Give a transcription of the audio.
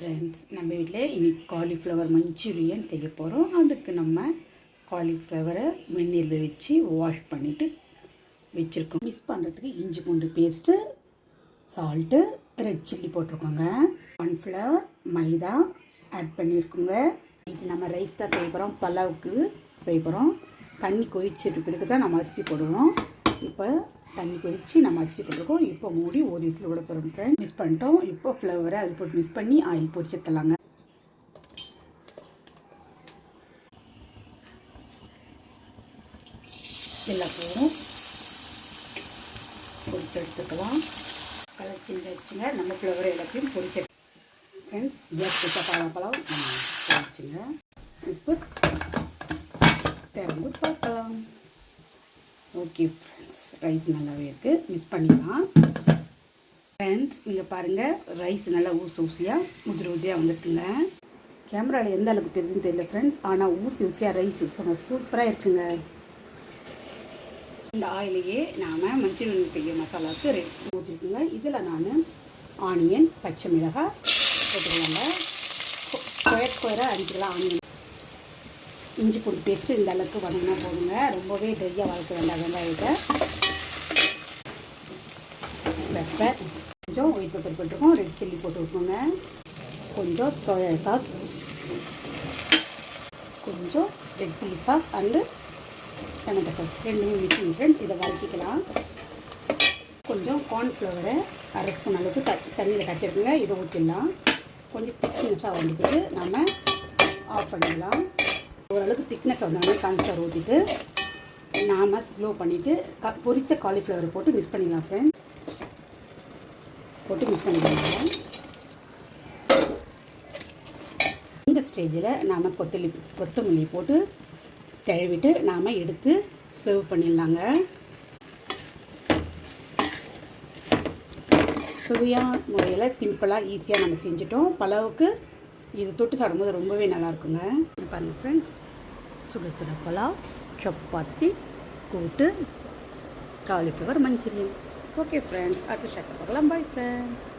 Friends, நம்ம வீட்டில் இன்றைக்கி காலிஃப்ளவர் மஞ்சூரியன் செய்ய போகிறோம். அதுக்கு நம்ம காலிஃப்ளவரை வெந்நீரில் வச்சு வாஷ் பண்ணிவிட்டு வச்சுருக்கோம். மிக்ஸ் பண்ணுறதுக்கு இஞ்சி பூண்டு பேஸ்ட்டு, சால்ட்டு, ரெட் சில்லி போட்டிருக்கோங்க. கார்ன்ஃப்ளவர், மைதா ஆட் பண்ணியிருக்கோங்க. இது நம்ம ரைஸ் தான் செய்ய போகிறோம், பலாவுக்கு செய்ய போகிறோம். தண்ணி கொதிச்சிட்டு பிறகு தான் நம்ம அரிசி போடுவோம். இப்போ தண்ணி கொதித்து நம்ம அரிசி போட்டிருக்கோம். இப்போ மூடி ஒரு விசில் விட போகிறோம் ஃப்ரெண்ட். மிக்ஸ் பண்ணிட்டோம். இப்போ ஃப்ளவரை அது போட்டு மிக்ஸ் பண்ணி ஆயில் பொரிச்சு எடுத்துலாங்க. எல்லாத்தையும் பொரிச்சு எடுத்துக்கலாம். கலர் சேஞ்ச் ஆகிடுச்சுங்க. நம்ம ஃப்ளவர் எல்லாத்தையும் பொரிச்சு ஃப்ரெண்ட்ஸ். ஜஸ்ட் பழம் பொரிச்சுங்க. இப்போ திறந்து பார்க்கலாம். ஓகே ஃப்ரெண்ட்ஸ், ரைஸ் நல்லாவே இருக்குது. மிக்ஸ் பண்ணிக்கலாம் ஃப்ரெண்ட்ஸ். இங்கே பாருங்கள், ரைஸ் நல்லா ஊசியாக உதிரியாக வந்துருக்குங்க. கேமராவில் எந்த அளவுக்கு தெரியுதுன்னு தெரியல ஃப்ரெண்ட்ஸ், ஆனால் ஊசியாக ரைஸ் சூப்பராக இருக்குங்க. இந்த ஆயிலையே நாம் மஞ்சள் செய்ய மசாலாவுக்கு ரெடி ஊற்றிருக்குங்க. இதில் நான் ஆனியன், பச்சை மிளகாய் போட்டுக்கலாங்க. ஸ்கொயராக அடிக்கலாம். ஆனியன், இஞ்சி பூண்டு பேஸ்ட்டு இந்த அளவுக்கு வதங்கினா போதுங்க. ரொம்பவே ட்ரையாக வளர்க்க வேண்டாம் வெங்காயத்தை. பெப்பர், கொஞ்சம் ஒயிட் பெப்பர் போட்டிருக்கோம். ரெட் சில்லி போட்டு விட்டுருங்க. கொஞ்சம் சோயா சாஸ், கொஞ்சம் red chilli sauce and tomato sauce ரெண்டுமே மிக்ஸ் ஃப்ரெண்ட்ஸ். இதை வதக்கிக்கலாம். கொஞ்சம் கார்ன்ஃப்ளவரை அரை ஸ்பூன் அளவுக்கு தண்ணியில் கச்சிருக்குங்க. இதை ஊற்றிடலாம். கொஞ்சம் திக்னஸாக வந்துட்டு நாம் ஆஃப் பண்ணிடலாம். ஓரளவுக்கு திக்னஸ் வந்தோடனே கார்ன்ஃப்ளவர் ஊற்றிட்டு நாம் ஸ்லோ பண்ணிவிட்டு பொரிச்ச காலிஃப்ளவர் போட்டு மிக்ஸ் பண்ணிடலாம் ஃப்ரெண்ட்ஸ். போட்டு மிக்ஸ் பண்ணிக்கலாம். இந்த ஸ்டேஜில் நாம் கொத்தமல்லி போட்டு தழுவிட்டு நாம் எடுத்து சர்வ் பண்ணிடலாங்க. சுவையான முறையில் சிம்பிளாக ஈஸியாக நம்ம செஞ்சிட்டோம். பலாவுக்கு இது தொட்டு சாப்பிடும்போது ரொம்பவே நல்லாயிருக்குங்க. பாருங்கள் ஃப்ரெண்ட்ஸ், சுட சுட பலாவ், சப்பாத்தி, கூட்டு, காலிஃப்ளவர் மஞ்சூரியன். ஓகே ஃப்ரெண்ட்ஸ், அடுத்த ஷாட்டில் பார்க்கலாம். Bye friends.